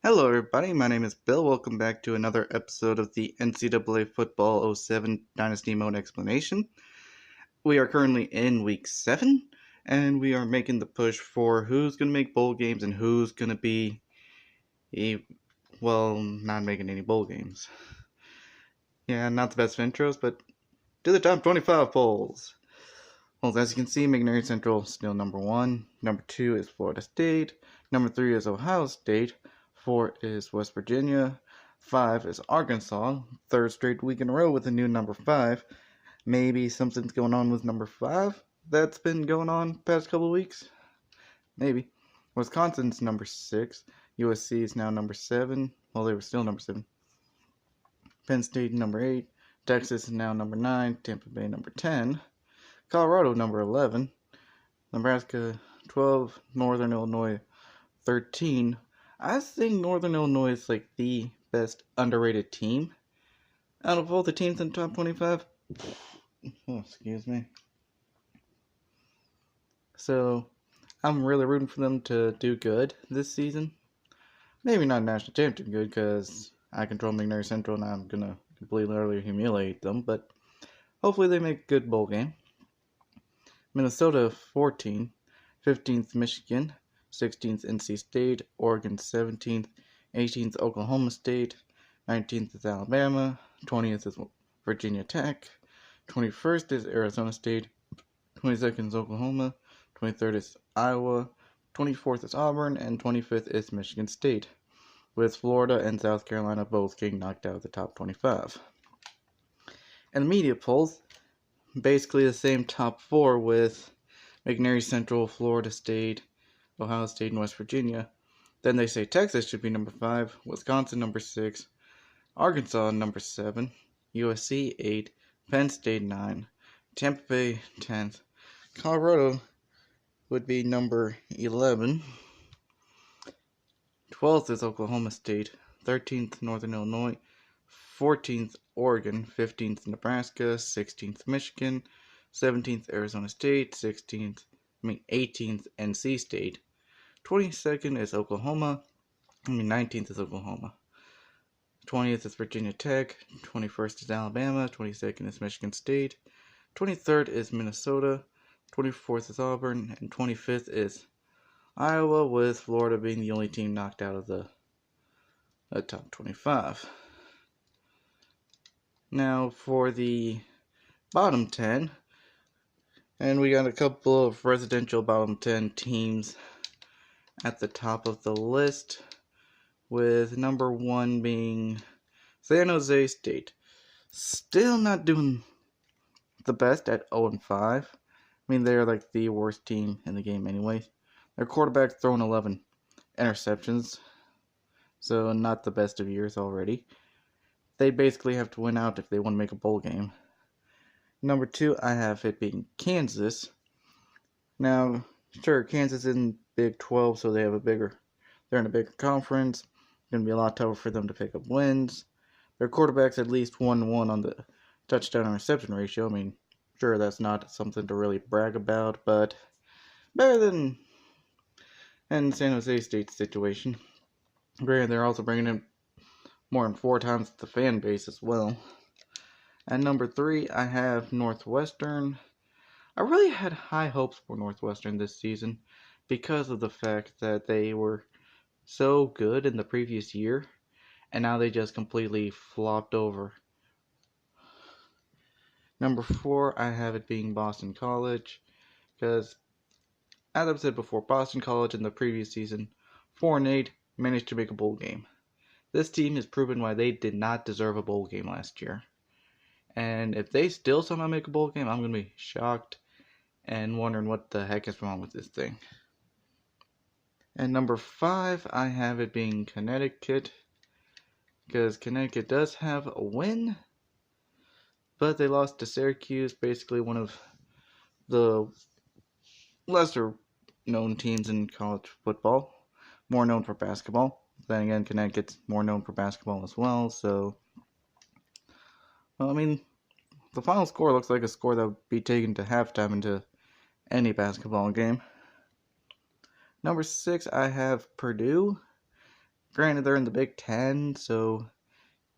Hello, everybody. My name is Bill. Welcome back to another episode of the NCAA Football '07 Dynasty Mode Explanation. We are currently in Week 7, and we are making the push for who's going to make bowl games and who's going to be, not making any bowl games. Yeah, not the best of intros, but to the top 25 polls. Well, as you can see, McNair Central still number 1. Number 2 is Florida State. Number 3 is Ohio State. 4 is West Virginia. 5 is Arkansas. Third straight week in a row with a new number 5. Maybe something's going on with number 5 that's been going on past couple weeks. Maybe. Wisconsin's number 6. USC is now number 7. Well, they were still number 7. Penn State number 8. Texas is now number 9. Tampa Bay number 10. Colorado number 11. Nebraska 12. Northern Illinois 13. I think Northern Illinois is like the best underrated team out of all the teams in the top 25. Oh, excuse me. So, I'm really rooting for them to do good this season. Maybe not national championship good because I control McNair Central and I'm going to completely utterly humiliate them. But hopefully they make a good bowl game. Minnesota 14. 15th Michigan. 16th NC State, Oregon 17th, 18th Oklahoma State, 19th is Alabama, 20th is Virginia Tech, 21st is Arizona State, 22nd is Oklahoma, 23rd is Iowa, 24th is Auburn, and 25th is Michigan State, with Florida and South Carolina both getting knocked out of the top 25. And the media polls, basically the same top 4 with McNair Central, Florida State, Ohio State, and West Virginia. Then they say Texas should be number 5, Wisconsin number 6, Arkansas number 7, USC 8, Penn State 9, Tampa Bay 10th, Colorado would be number 11, 12th is Oklahoma State, 13th Northern Illinois, 14th Oregon, 15th Nebraska, 16th Michigan, 17th Arizona State, 18th NC State, 22nd is Oklahoma, 19th is Oklahoma, 20th is Virginia Tech, 21st is Alabama, 22nd is Michigan State, 23rd is Minnesota, 24th is Auburn, and 25th is Iowa, with Florida being the only team knocked out of the top 25. Now for the bottom 10, and we got a couple of residential bottom 10 teams at the top of the list, with number 1 being San Jose State. Still not doing the best at 0-5. I mean, they're like the worst team in the game anyway. Their quarterback thrown 11 interceptions, so not the best of years already. They basically have to win out if they want to make a bowl game. Number 2, I have it being Kansas. Now, sure, Kansas is in Big 12, so they're in a bigger conference. It's going to be a lot tougher for them to pick up wins. Their quarterback's at least 1-1 on the touchdown and reception ratio. I mean, sure, that's not something to really brag about, but better than in San Jose State's situation. Granted, they're also bringing in more than 4 times the fan base as well. At number 3, I have Northwestern. I really had high hopes for Northwestern this season because of the fact that they were so good in the previous year, and now they just completely flopped over. Number 4, I have it being Boston College, because, as I've said before, Boston College in the previous season, 4-8, managed to make a bowl game. This team has proven why they did not deserve a bowl game last year. And if they still somehow make a bowl game, I'm going to be shocked and wondering what the heck is wrong with this thing. And number 5, I have it being Connecticut, because Connecticut does have a win, but they lost to Syracuse, basically one of the lesser known teams in college football, more known for basketball. Then again, Connecticut's more known for basketball as well, so, well, I mean, the final score looks like a score that would be taken to halftime into any basketball game. Number 6, I have Purdue. Granted, they're in the Big Ten, so,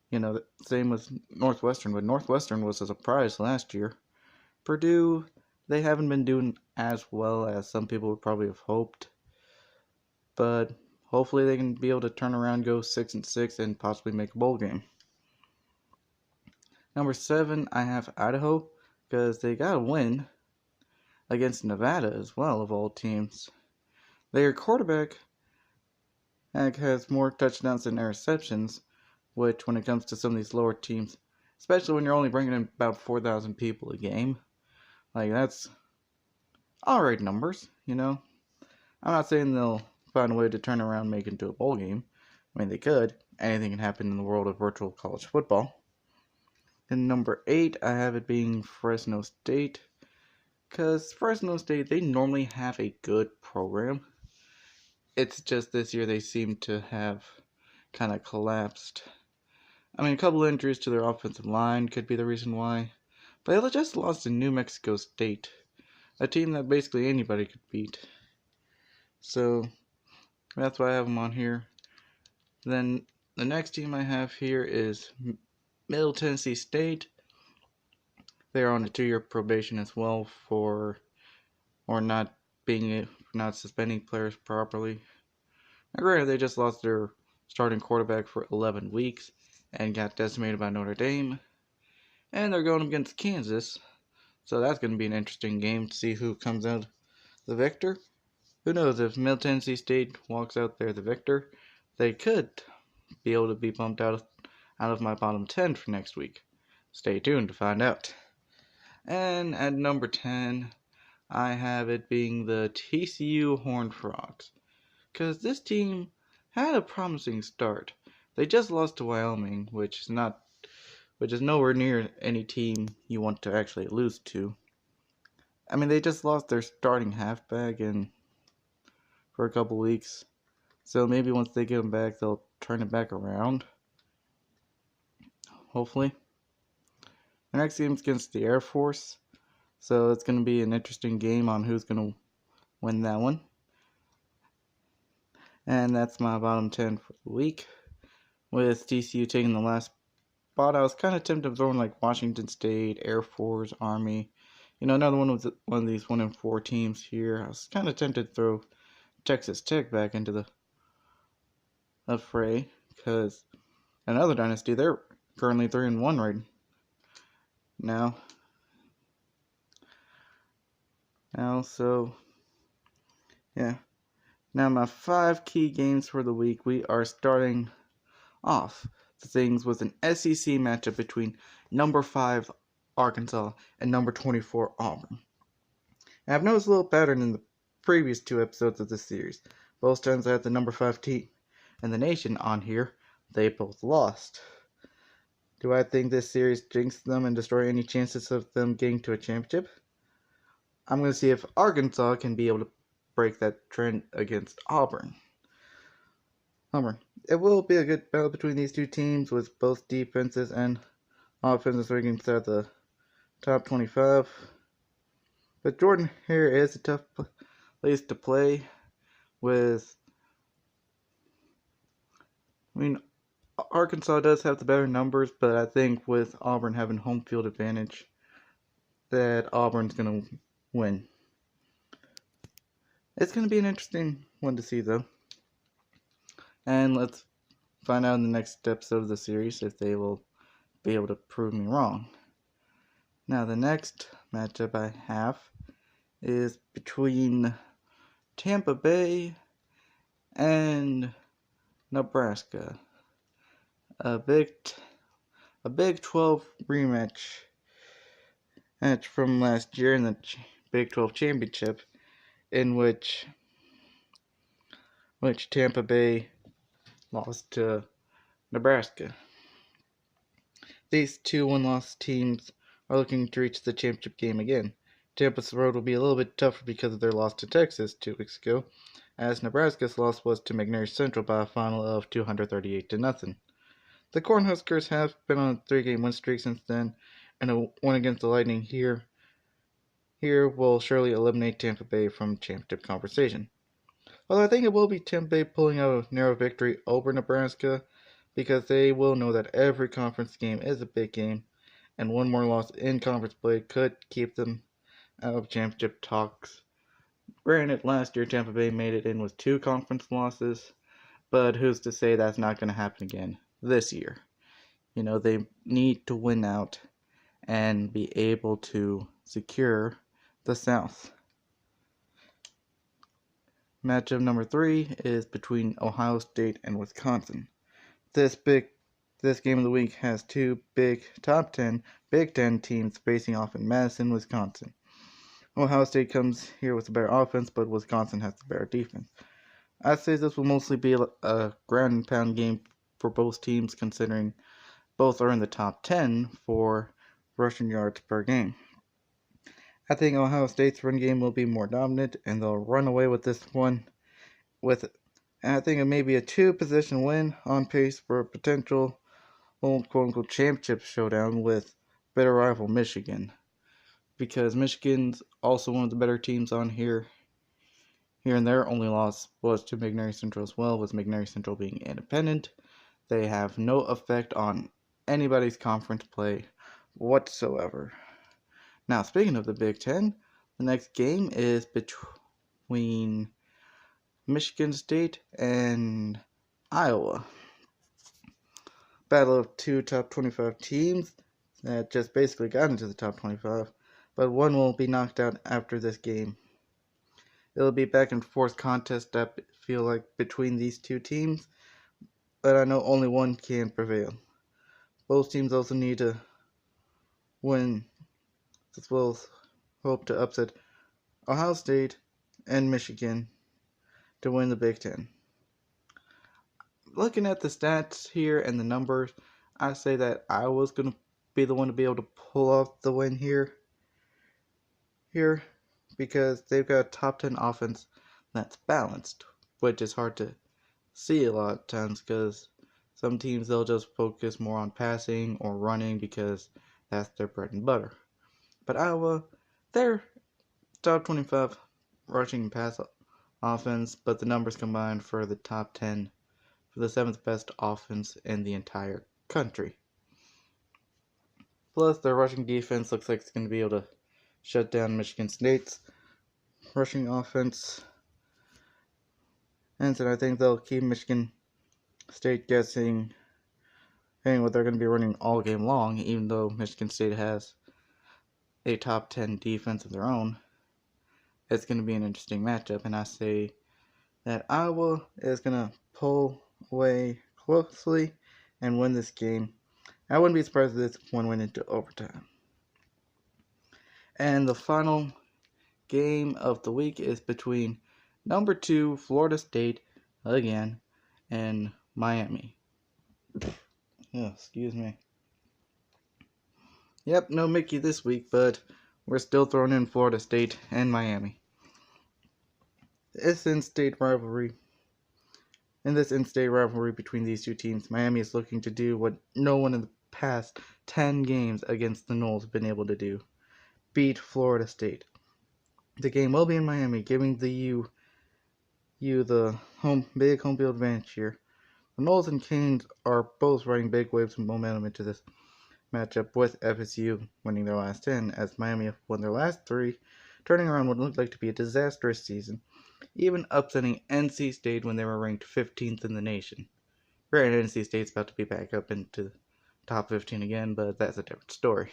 you know, same with Northwestern, but Northwestern was a surprise last year. Purdue, they haven't been doing as well as some people would probably have hoped, but hopefully they can be able to turn around, go 6-6, and possibly make a bowl game. Number 7, I have Idaho, because they got a win against Nevada as well, of all teams. Their quarterback has more touchdowns than interceptions, which when it comes to some of these lower teams, especially when you're only bringing in about 4,000 people a game, like that's alright numbers, you know. I'm not saying they'll find a way to turn around and make it into a bowl game. I mean, they could. Anything can happen in the world of virtual college football. And number 8, I have it being Fresno State, because Fresno State, they normally have a good program. It's just this year they seem to have kind of collapsed. I mean, a couple of injuries to their offensive line could be the reason why. But they just lost to New Mexico State, a team that basically anybody could beat. So, that's why I have them on here. Then, the next team I have here is Middle Tennessee State. They're on a 2-year probation as well for not suspending players properly. Now, granted, they just lost their starting quarterback for 11 weeks and got decimated by Notre Dame. And they're going against Kansas, so that's going to be an interesting game to see who comes out the victor. Who knows, if Middle Tennessee State walks out there the victor, they could be able to be bumped out of my bottom 10 for next week. Stay tuned to find out. And at number 10, I have it being the TCU Horned Frogs, because this team had a promising start. They just lost to Wyoming, which is nowhere near any team you want to actually lose to. I mean, they just lost their starting halfback for a couple weeks. So maybe once they get him back, they'll turn it back around. Hopefully. The next game is against the Air Force. So it's going to be an interesting game on who's going to win that one. And that's my bottom 10 for the week. With TCU taking the last spot, I was kind of tempted to throw in like Washington State, Air Force, Army. You know, another one with one of these 1-4 teams here. I was kind of tempted to throw Texas Tech back into the fray, because another Dynasty, they're currently 3-1 right now. So yeah. Now my 5 key games for the week. We are starting off the things with an SEC matchup between number 5 Arkansas and number 24 Auburn. And I've noticed a little pattern in the previous 2 episodes of this series. Both times I had the number 5 team in the nation on here, they both lost. Do I think this series jinxed them and destroy any chances of them getting to a championship? I'm going to see if Arkansas can be able to break that trend against Auburn. It will be a good battle between these 2 teams, with both defenses and offenses ranking inside the top 25. But Jordan here is a tough place to play with. I mean, Arkansas does have the better numbers, but I think with Auburn having home field advantage, that Auburn's going to win. It's going to be an interesting one to see, though. And let's find out in the next episode of the series if they will be able to prove me wrong. Now, the next matchup I have is between Tampa Bay and Nebraska. A Big 12 rematch match from last year in the Big 12 championship, in which Tampa Bay lost to Nebraska. These 2 one-loss teams are looking to reach the championship game again. Tampa's road will be a little bit tougher because of their loss to Texas 2 weeks ago, as Nebraska's loss was to McNair Central by a final of 238-0. The Cornhuskers have been on a 3-game win streak since then, and a win against the Lightning here will surely eliminate Tampa Bay from championship conversation. Although I think it will be Tampa Bay pulling out a narrow victory over Nebraska, because they will know that every conference game is a big game, and one more loss in conference play could keep them out of championship talks. Granted, last year Tampa Bay made it in with 2 conference losses, but who's to say that's not going to happen again this year? They need to win out and be able to secure the South. Matchup number 3 is between Ohio State and Wisconsin. This game of the week has 2 big top 10 Big Ten teams facing off in Madison, Wisconsin. Ohio State comes here with a better offense, but Wisconsin has the better defense. I'd say this will mostly be a ground and pound game for both teams, considering both are in the top 10 for rushing yards per game. I think Ohio State's run game will be more dominant, and they'll run away with this one. And I think it may be a 2-position win, on pace for a potential quote-unquote championship showdown with bitter rival Michigan, because Michigan's also one of the better teams on here. And their only loss was to McNair Central as well, with McNair Central being independent. They have no effect on anybody's conference play whatsoever. Now, speaking of the Big Ten, the next game is between Michigan State and Iowa. Battle of 2 top 25 teams that just basically got into the top 25, but one will be knocked out after this game. It'll be back and forth contest, I feel like, between these 2 teams, but I know only one can prevail. Both teams also need to win, as well as hope to upset Ohio State and Michigan to win the Big Ten. Looking at the stats here and the numbers, I say that Iowa's going to be the one to be able to pull off the win here, because they've got a top 10 offense that's balanced, which is hard to see a lot of times, because some teams, they'll just focus more on passing or running because that's their bread and butter. But Iowa, they're top 25 rushing and pass offense, but the numbers combined for the top 10 for the 7th best offense in the entire country. Plus, their rushing defense looks like it's going to be able to shut down Michigan State's rushing offense. And so I think they'll keep Michigan State guessing what they're going to be running all game long, even though Michigan State has a top 10 defense of their own. It's going to be an interesting matchup, and I say that Iowa is going to pull away closely and win this game. I wouldn't be surprised if this one went into overtime. And the final game of the week is between number 2 Florida State again and Miami. Oh, excuse me. Yep, no Mickey this week, but we're still throwing in Florida State and Miami. This in-state rivalry between these 2 teams, Miami is looking to do what no one in the past 10 games against the Noles have been able to do: beat Florida State. The game will be in Miami, giving the U the big home field advantage here. The Noles and Canes are both riding big waves of momentum into this matchup, with FSU winning their last 10, as Miami have won their last 3, turning around what looked like to be a disastrous season, even upsetting NC State when they were ranked 15th in the nation. Granted, NC State's about to be back up into the top 15 again, but that's a different story.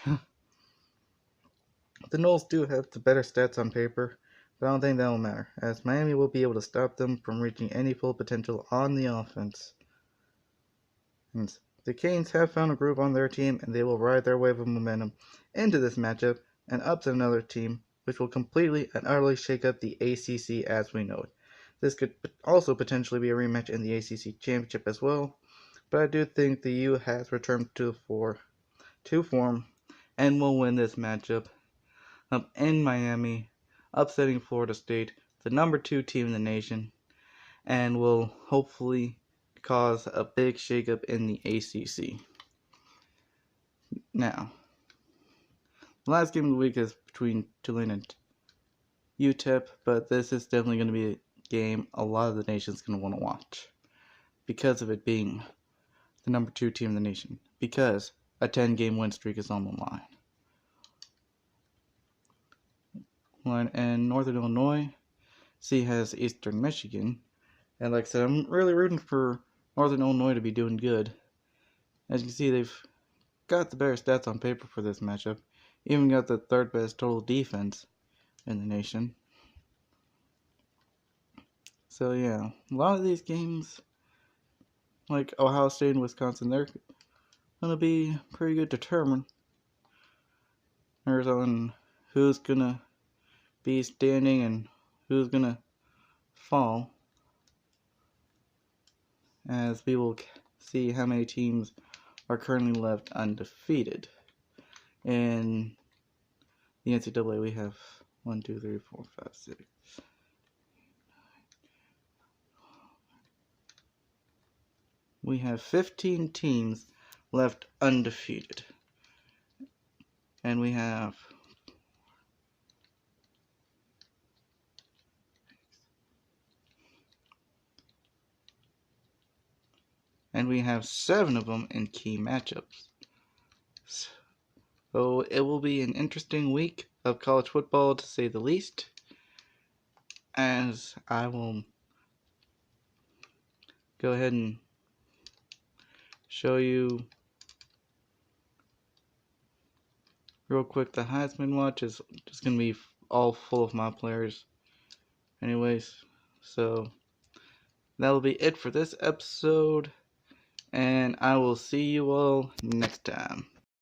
The Noles do have the better stats on paper, but I don't think that will matter, as Miami will be able to stop them from reaching any full potential on the offense. And the Canes have found a groove on their team, and they will ride their wave of momentum into this matchup and upset another team, which will completely and utterly shake up the ACC as we know it. This could also potentially be a rematch in the ACC championship as well, but I do think the U has returned to form and will win this matchup in Miami, upsetting Florida State, the number 2 team in the nation, and will hopefully cause a big shakeup in the ACC. Now, the last game of the week is between Tulane and UTEP, but this is definitely going to be game a lot of the nation's going to want to watch because of it being the number 2 team in the nation, because a 10-game win streak is on the line. And Northern Illinois, has Eastern Michigan. And like I said, I'm really rooting for Northern Illinois to be doing good. As you can see, they've got the better stats on paper for this matchup. Even got the 3rd best total defense in the nation. So yeah, a lot of these games, like Ohio State and Wisconsin, they're gonna be pretty good determiners on who's gonna be standing and who's gonna fall, as we will see how many teams are currently left undefeated. In the NCAA, we have 1, 2, 3, 4, 5, 6. We have 15 teams left undefeated. And we have and we have 7 of them in key matchups. So it will be an interesting week of college football, to say the least, as I will go ahead and show you real quick. The Heisman Watch is just going to be all full of my players anyways. So that'll be it for this episode, and I will see you all next time.